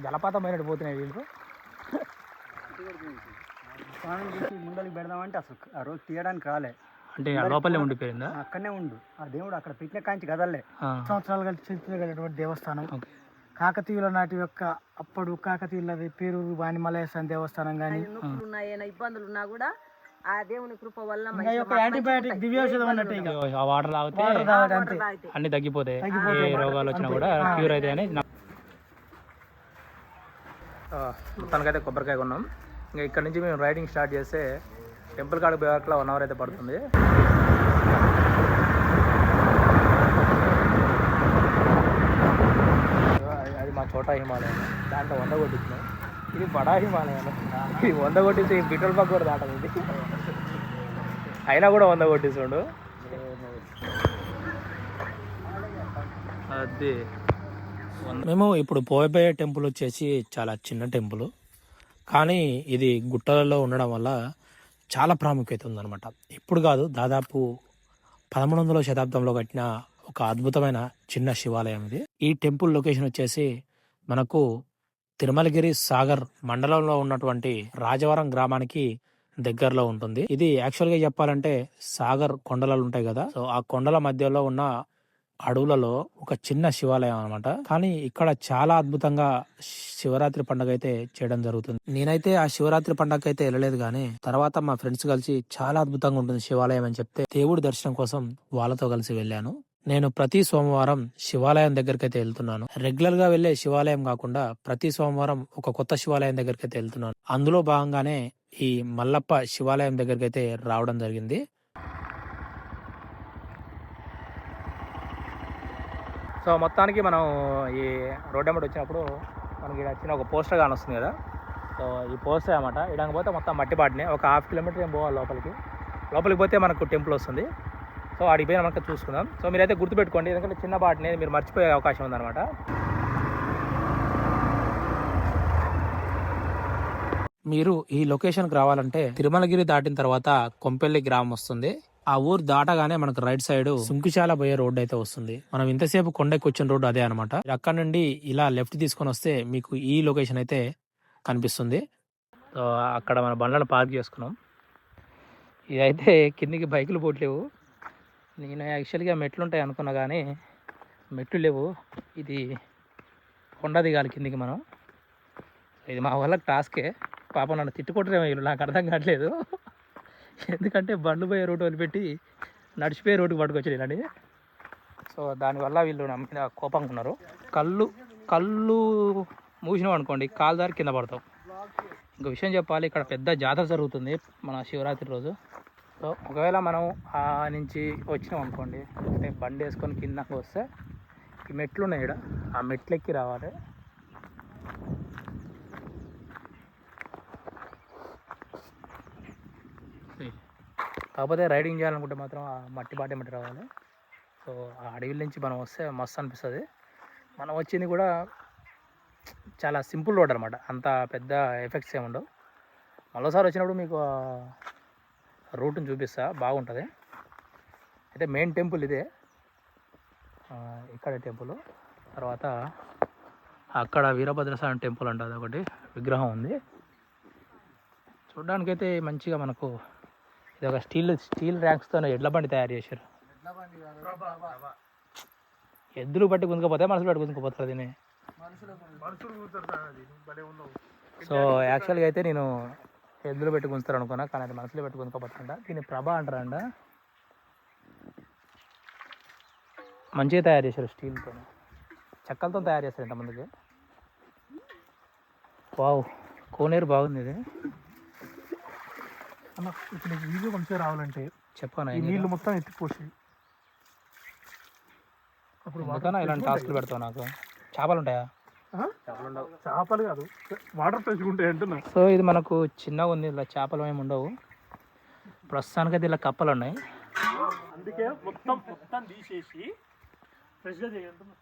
జలపాతం పైన పోతున్నాయి వీళ్ళు. స్నానం చేసి ముందరికి పెడదామంటే అసలు ఆ రోజు తీయడానికి రాలే. అంటే లోపలే ఉండిపోయిందా? అక్కడనే ఉండు. ఆ దేవుడు అక్కడ పెట్టిన కాంచి కదలే. సంవత్సరాలు కలిసి చరిత్ర కలిగినటువంటి దేవస్థానం. కాకతీయుల నాటి యొక్క అప్పుడు కాకతీయుల పేరు వాణిమలయస్వామి దేవస్థానం కానీ ఇబ్బందులు ఉన్నా కూడా ఆ దేవుని కృప వల్ల యాంటీబయాటిక్ దివ్యౌషధం అన్నట్టు. ఆ వాటర్ తాగితే అన్ని తగ్గిపోతాయి, ఏ రోగాలు వచ్చినా కూడా క్యూర్ అవుతాయి అని. మొత్తానికైతే కొబ్బరికాయ కొన్నాం. ఇంకా ఇక్కడ నుంచి మేము రైడింగ్ స్టార్ట్ చేస్తే టెంపుల్ కాడికి పోయేట్లా 1 అవర్ అయితే పడుతుంది. అది మా చోటా హిమాలయం, దాంట్లో 100 కొట్టించినాం. ఇది బడా హిమాలయం, ఇది 100 కొట్టించి పెట్రోల్ బంక్ కూడా దాటదు. ఇది అయినా కూడా 100 కొట్టిస్తుండు. అది మేము ఇప్పుడు పోయే టెంపుల్ వచ్చేసి చాలా చిన్న టెంపుల్, కానీ ఇది గుట్టలలో ఉండడం వల్ల చాలా ప్రాముఖ్యత ఉందన్నమాట. ఇప్పుడు కాదు, దాదాపు 1100వ శతాబ్దంలో కట్టిన ఒక అద్భుతమైన చిన్న శివాలయం ఇది. ఈ టెంపుల్ లొకేషన్ వచ్చేసి మనకు తిరుమలగిరి సాగర్ మండలంలో ఉన్నటువంటి రాజవరం గ్రామానికి దగ్గరలో ఉంటుంది. ఇది యాక్చువల్గా చెప్పాలంటే సాగర్ కొండలు ఉంటాయి కదా, సో ఆ కొండల మధ్యలో ఉన్న అడవులలో ఒక చిన్న శివాలయం అనమాట. కానీ ఇక్కడ చాలా అద్భుతంగా శివరాత్రి పండుగ అయితే చేయడం జరుగుతుంది. నేనైతే ఆ శివరాత్రి పండుగ అయితే వెళ్ళలేదు, కానీ తర్వాత మా ఫ్రెండ్స్ కలిసి చాలా అద్భుతంగా ఉంటుంది శివాలయం అని చెప్తే దేవుడి దర్శనం కోసం వాళ్ళతో కలిసి వెళ్ళాను. నేను ప్రతి సోమవారం శివాలయం దగ్గరికి అయితే వెళ్తున్నాను. రెగ్యులర్ గా వెళ్లే శివాలయం కాకుండా ప్రతి సోమవారం ఒక కొత్త శివాలయం దగ్గరికి అయితే వెళ్తున్నాను. అందులో భాగంగానే ఈ మల్లప్ప శివాలయం దగ్గరికి అయితే రావడం జరిగింది. సో మొత్తానికి మనం ఈ రోడ్ ఎమ్మటి వచ్చినప్పుడు మనకి ఇక్కడ చిన్న ఒక పోస్టర్ కానీ వస్తుంది కదా, సో ఈ పోస్టర్ అనమాట. ఇడానికి పోతే మొత్తం మట్టి బాటినే ఒక 1/2 కిలోమీటర్ ఏం పోవాలి లోపలికి పోతే మనకు టెంపుల్ వస్తుంది. సో ఆడికి పోయిన మనకు చూసుకుందాం. సో మీరైతే గుర్తుపెట్టుకోండి, ఎందుకంటే చిన్న బాటినే మీరు మర్చిపోయే అవకాశం ఉందన్నమాట. మీరు ఈ లొకేషన్కి రావాలంటే తిరుమలగిరి దాటిన తర్వాత కొంపెల్లి గ్రామం వస్తుంది. ఆ ఊరు దాటగానే మనకు రైట్ సైడ్ సుంకిశాల పోయే రోడ్డు అయితే వస్తుంది. మనం ఇంతసేపు కొండకి వచ్చిన రోడ్డు అదే అనమాట. అక్కడ నుండి ఇలా లెఫ్ట్ తీసుకొని వస్తే మీకు ఈ లొకేషన్ అయితే కనిపిస్తుంది. సో అక్కడ మన బండ్లను పార్క్ చేసుకున్నాం. ఇదైతే కిందికి బైకులు పోట్లేవు. నేను యాక్చువల్గా మెట్లు ఉంటాయి అనుకున్నా, కానీ మెట్లు లేవు. ఇది కొండ దిగాలి కిందికి మనం. ఇది మా వాళ్ళకి టాస్కే. పాపం నన్ను తిట్టుకుంటారేమో వీళ్ళు, నాకు అర్థం కావట్లేదు. ఎందుకంటే బండ్లు పోయే రోడ్డు వదిలిపెట్టి నడిచిపోయే రోడ్డుకి పట్టుకొచ్చేయండి. సో దానివల్ల వీళ్ళు నా మీద కోపంగా ఉన్నారు. కళ్ళు మూసినాం అనుకోండి, కాలు దారి కింద పడతాం. ఇంకో విషయం చెప్పాలి, ఇక్కడ పెద్ద జాతర జరుగుతుంది మన శివరాత్రి రోజు. సో ఒకవేళ మనం ఆ నుంచి వచ్చినాం అనుకోండి, అంటే బండి వేసుకొని కిందకి వస్తే ఈ మెట్లు ఉన్నాయి ఇక్కడ, ఆ మెట్లు ఎక్కి రావాలి. కాకపోతే రైడింగ్ చేయాలనుకుంటే మాత్రం ఆ మట్టి బాటెమ్మటి రావాలి. సో ఆ అడవిల నుంచి మనం వస్తే మస్తు అనిపిస్తుంది. మనం వచ్చింది కూడా చాలా సింపుల్ రోడ్ అనమాట, అంత పెద్ద ఎఫెక్ట్స్ ఏమి ఉండవు. మరోసారి వచ్చినప్పుడు మీకు రూట్ని చూపిస్తా, బాగుంటుంది. అయితే మెయిన్ టెంపుల్ ఇదే, ఇక్కడ టెంపుల్. తర్వాత అక్కడ వీరభద్రస్వామి టెంపుల్ అంట, అదొకటి విగ్రహం ఉంది. చూడడానికైతే మంచిగా మనకు ఇది ఒక స్టీల్ ర్యాంక్స్తో ఎడ్ల బండి తయారు చేశారు. ఎద్దులు బట్టి గుంజుకపోతే మనుషులు బట్టి గుంజుకుపోతారు దీన్ని. సో యాక్చువల్గా అయితే నేను ఎద్దులు పెట్టి గుంజుతారు అనుకున్నా, కానీ అది మనుషులు పెట్టి గుంజుకోపోతారంట. దీన్ని ప్రభ అంటారంట. మంచిగా తయారు చేశారు, స్టీల్తో చెక్కలతో తయారు చేస్తారు ఇంతమందికి. వావ్, కోనేరు బాగుంది ఇది. అన్న ఇప్పుడు నీకు వీడియో మంచిగా రావాలంటే చెప్పాను, ఈ నీళ్ళు మొత్తం ఎత్తిపోసి అప్పుడు ఇలాంటి టాస్క్లు పెడతావు. నాకు చేపలు ఉంటాయా? చేపలు కాదు, వాటర్ పెంచుకుంటాయి అంటున్నా. సో ఇది మనకు చిన్నగా ఉంది, ఇలా చేపలు ఏమి ఉండవు ప్రస్తుతానికైతే. ఇలా కప్పలు ఉన్నాయి, అందుకే మొత్తం తీసేసి ఫ్రెష్గా చేయండి.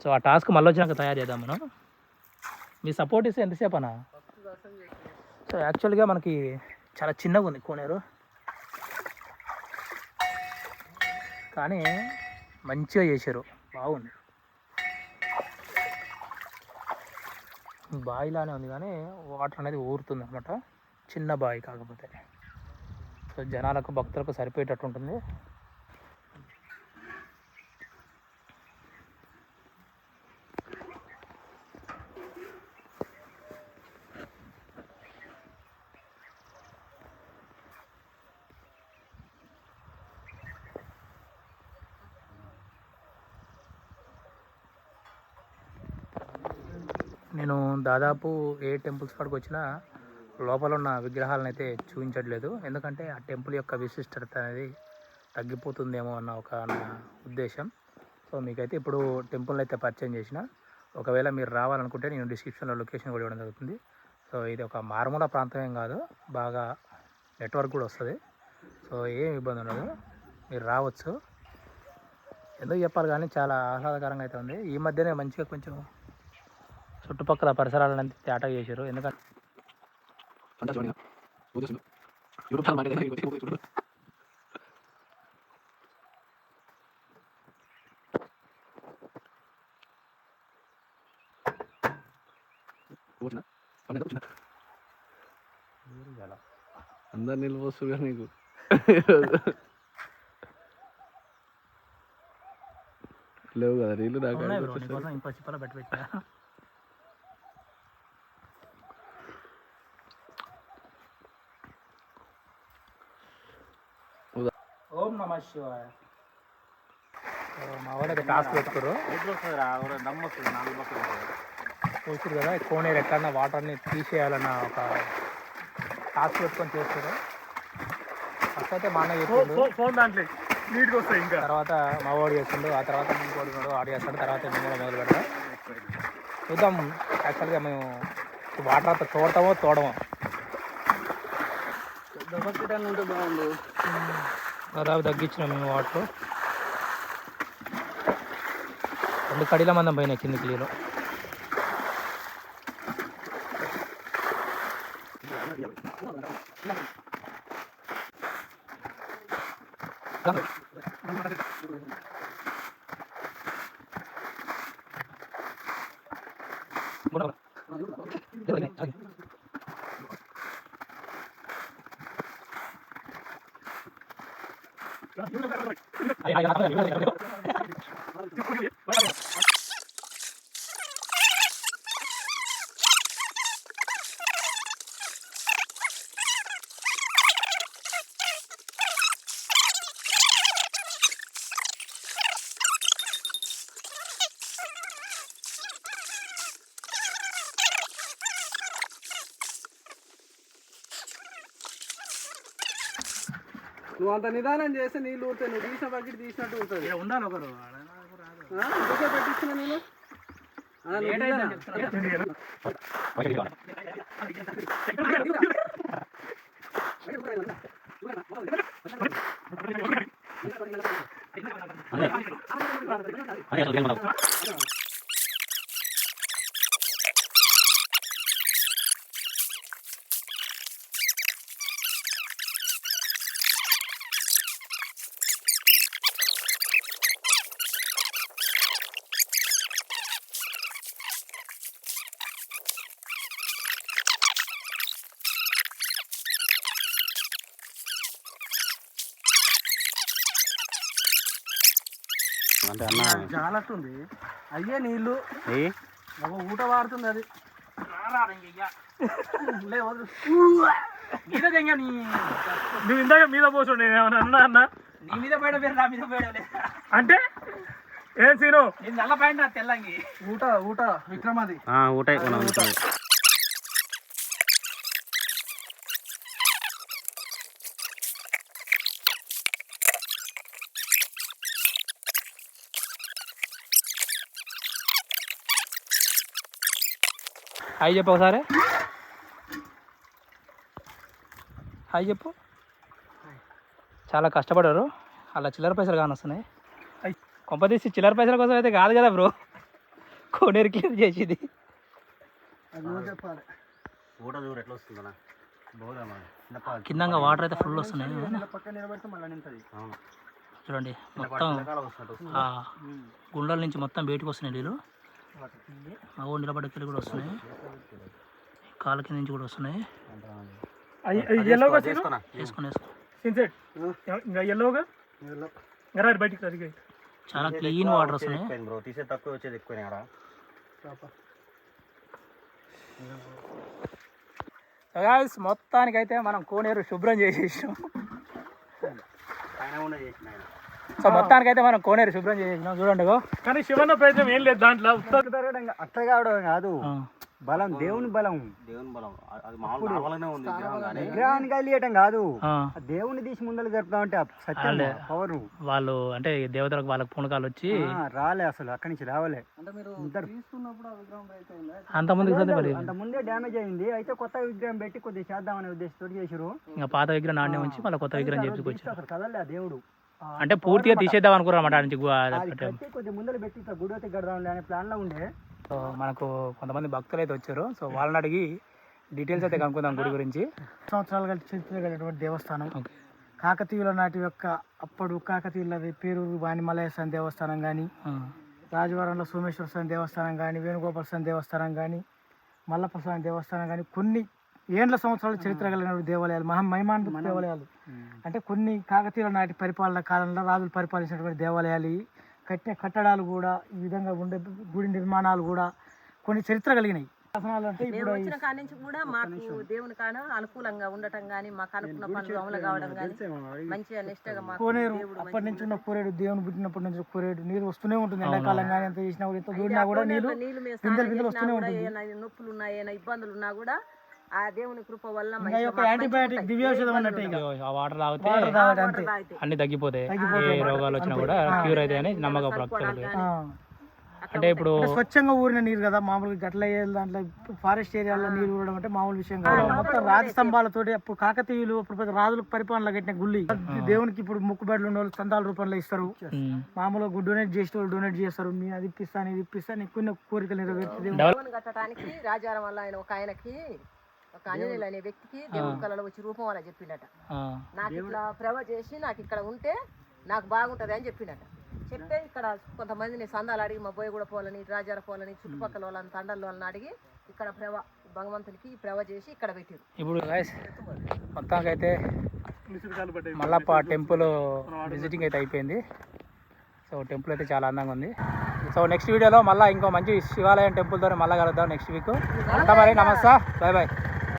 సో ఆ టాస్క్ మళ్ళీ వచ్చినాక తయారు చేద్దాం మనం. మీ సపోర్ట్ ఇస్తే ఎంతసేపు అన్నా? సో యాక్చువల్గా మనకి చాలా చిన్నగా ఉంది కోనేరు, కానీ మంచిగా చేశారు, బాగుంది. బావిలానే ఉంది కానీ వాటర్ అనేది ఊరుతుంది అనమాట. చిన్న బావి కాకపోతే. సో జనాలకు భక్తులకు సరిపోయేటట్టు ఉంటుంది. నేను దాదాపు ఏ టెంపుల్స్ కాడికి వచ్చినా లోపల ఉన్న విగ్రహాలను అయితే చూపించట్లేదు. ఎందుకంటే ఆ టెంపుల్ యొక్క విశిష్టత అనేది తగ్గిపోతుందేమో అన్న ఒక నా ఉద్దేశం. సో మీకైతే ఇప్పుడు టెంపుల్ని అయితే పరిచయం చేసిన. ఒకవేళ మీరు రావాలనుకుంటే నేను డిస్క్రిప్షన్లో లొకేషన్ కూడా ఇవ్వడం జరుగుతుంది. సో ఇది ఒక మారుమూల ప్రాంతం ఏం కాదు, బాగా నెట్వర్క్ కూడా వస్తుంది. సో ఏం ఇబ్బంది ఉండదు, మీరు రావచ్చు. ఎందుకు చెప్పాలి కానీ చాలా ఆహ్లాదకరంగా అయితే ఉంది. ఈ మధ్యనే మంచిగా కొంచెం చుట్టుపక్కల పరిసరాలను తేటగా చేశారు. ఎందుకంటే అందరు నిలబోస్తుగా నీకు లేవు కదా నీళ్ళు. నాకు ఇంకో చిప్పలో పెట్టా. ఓం నమ శివాయ. మా వాళ్ళు అయితే టాస్క్ పెట్టుకోరు చూసారు కదా, కోనేరు ఎక్కడన్నా వాటర్ని తీసేయాలన్న ఒక టాస్క్ పెట్టుకొని చేస్తారు. ఫస్ట్ అయితే మా అన్న చేస్తుండు, తర్వాత మా వాడు చేస్తుండు, ఆ తర్వాత ఇంకోటి ఆడు చేస్తాడు, తర్వాత మేము కూడా మొదలు పెడతాం. చూద్దాం. యాక్చువల్గా మేము వాటర్ అంతా తోడతామో తోడమో. ఉంటే బాగుండు. దాదాపు తగ్గించినాం మేము వాటర్. 2 కడీల మందం పైన కిందికి నీళ్ళు. నువ్వు అంత నిదానం చేస్తే నీళ్ళు ఊరుతాయి. నువ్వు తీసిన బకెట్ తీసినట్టు ఉంటుంది. ఉండాలి ఒకరు పెట్టించిన నేను అంటే అన్న జాలట్టుంది. అయ్యే నీళ్ళు ఊట వాడుతుంది అది. నువ్వు ఇందాక మీద పోతుండే అన్నా అన్న నీ మీద పోయడం పేరు నా మీద పోయడం అంటే ఏం సీను నేను నల్ల పాయింట్ నా తెల్లంగి ఊట ఊట విక్రమాది ఊట హాయ్ చెప్పు ఒకసారి. హాయ్ చెప్పు. చాలా కష్టపడారు, అలా చిల్లర పైసలు కానీ వస్తున్నాయి. కొంపదీసి చిల్లర పైసల కోసం అయితే కాదు కదా బ్రో కోనేరు క్లియర్ చేసేది. కిందంగా వాటర్ అయితే ఫుల్ వస్తున్నాయి చూడండి. మొత్తం గుండెల నుంచి మొత్తం బయటకు వస్తున్నాయి నీళ్ళు. నిలబడెక్కడి కూడా వస్తున్నాయి, కాళ్ళ కింద నుంచి కూడా వస్తున్నాయి. వేసుకొని చాలా క్లీన్ వాటర్ వస్తున్నాయి. మొత్తానికైతే మనం కోనేరు శుభ్రం చేసేసాం. సో మొత్తానికైతే మనం కోనేరు శుభ్రం చేసేసినాం చూడండి. కానీ శివన్న ప్రయత్నం ఏం లేదు దాంట్లో. అట్లా కావడం కాదు, బలం దేవుని బలం, విగ్రహాన్ని కలియటం కాదు, దేవుని తీసి ముందలు జరుపుతా ఉంటే సత్యం పవర్. వాళ్ళు అంటే దేవతలకు వాళ్ళకి పూనకాలు వచ్చి రాలే, అసలు అక్కడి నుంచి రావలే. అంత ముందే డ్యామేజ్ అయింది. అయితే కొత్త విగ్రహం పెట్టి కొద్దిగా చేద్దామనే ఉద్దేశంతో చేసారు. ఇంకా పాత విగ్రహం నాణ్యం ఉంచి మళ్ళీ కొత్త విగ్రహం చెప్పుకొచ్చారు. అసలు కదలే దేవుడు, అంటే పూర్తిగా తీసేద్దాం అనుకున్నారన్నమాట. కొద్దిగా ముందర పెట్టి ఇట్లా గుడి అయితే గడదాం అనే ప్లాన్ లో ఉండే. సో మనకు కొంతమంది భక్తులు అయితే వచ్చారు. సో వాళ్ళని అడిగి డీటెయిల్స్ అయితే కనుక్కుందాం గుడి గురించి. సంవత్సరాలు చరిత్ర కలిగినటువంటి దేవస్థానం. కాకతీయుల నాటి యొక్క అప్పుడు కాకతీయులది పేరూరు వాణిమలయ స్వామి దేవస్థానం కానీ, రాజవరంలో సోమేశ్వర స్వామి దేవస్థానం కానీ, వేణుగోపాల స్వామి దేవస్థానం కానీ, మల్లప్ప స్వామి దేవస్థానం కానీ, కొన్ని ఏండ్ల సంవత్సరాల చరిత్ర కలిగిన దేవాలయాలు, మహిమాన్విత దేవాలయాలు. అంటే కొన్ని కాకతీయుల నాటి పరిపాలన కాలంలో రాజులు పరిపాలించినటువంటి దేవాలయాలు, కట్టిన కట్టడాలు కూడా, ఈ విధంగా ఉండే గుడి నిర్మాణాలు కూడా కొన్ని చరిత్ర కలిగినాయి. అంటే మేము వచ్చిన కాడి నుంచి కూడా మాకు దేవుని కాడ అనుకూలంగా ఉండటం కానీ, మాకు అనుకున్న పనులు అమలు కావడం కానీ మంచిగా నిష్టగా మాకు కోనేరు అప్పటి నుంచి ఉన్న కోరేడు, దేవుని పుట్టినప్పటి నుంచి కోరేడు నీరు వస్తూనే ఉంటుంది. ఎండాకాలం కానీ ఎంత చేసినా కూడా, ఎంత దూరినా కూడా నీళ్ళు వస్తూనే ఉంటుంది. నొప్పులు ఉన్నా, ఏమైనా ఇబ్బందులు ఉన్నా కూడా ఆ దేవుని కృప వల్ల యాంటీబయాటిక్ దివ్యౌషధం అన్నట్టు. ఆ వాటర్ తాగితే అన్ని తగ్గిపోతాయి, ఏ రోగాలు వచ్చినా కూడా క్యూర్ అయితే అని నమ్మకం భక్తులు. అంటే ఇప్పుడు స్వచ్ఛంగా ఊరిన నీరు కదా, మామూలుగా గట్ల దాంట్లో ఫారెస్ట్ ఏరియాలో నీరు ఊరడం అంటే మామూలు విషయం కాదు. మొత్తం రాతి స్తంభాలతోటి అప్పుడు కాకతీయులు అప్పుడు రాజులకు పరిపాలన కట్టిన గుళ్ళి. దేవునికి ఇప్పుడు ముక్కుబడులు ఉన్న వాళ్ళు చందాల రూపంలో ఇస్తారు. మామూలుగా డొనేట్ చేసే వాళ్ళు డొనేట్ చేస్తారు. నేను అది ఇప్పిస్తాను, ఇది ఇప్పిస్తాను, ఎక్కువ కోరికలు నెరవేర్చు కట్టడానికి రాజారం వల్ల ఆయన ఒక ఆయనకి, ఒక ఆంజనేయులు అనే వ్యక్తికి దేవుడి కళలో వచ్చి రూపం అని చెప్పిండట. నాకు ఇట్లా ప్రవ చేసి నాకు ఇక్కడ ఉంటే నాకు బాగుంటది అని చెప్పిండట. చెప్తే ఇక్కడ కొంతమందిని సందాలు అడిగి మా బోయ కూడా పోలని, రాజార పోలని, చుట్టుపక్కల వాళ్ళని తండల వాళ్ళని అడిగి ఇక్కడ ప్రవ భగవంతునికి ప్రవ చేసి ఇక్కడ పెట్టారు. ఇప్పుడు మొత్తానికైతే మల్లప్ప టెంపుల్ విజిటింగ్ అయితే అయిపోయింది. సో టెంపుల్ అయితే చాలా అందంగా ఉంది. సో నెక్స్ట్ వీడియోలో మళ్ళీ ఇంకో మంచి శివాలయం టెంపుల్తో మళ్ళీ కలుద్దాం నెక్స్ట్ వీక్. అంతా మరి నమస్తే, బాయ్ బాయ్.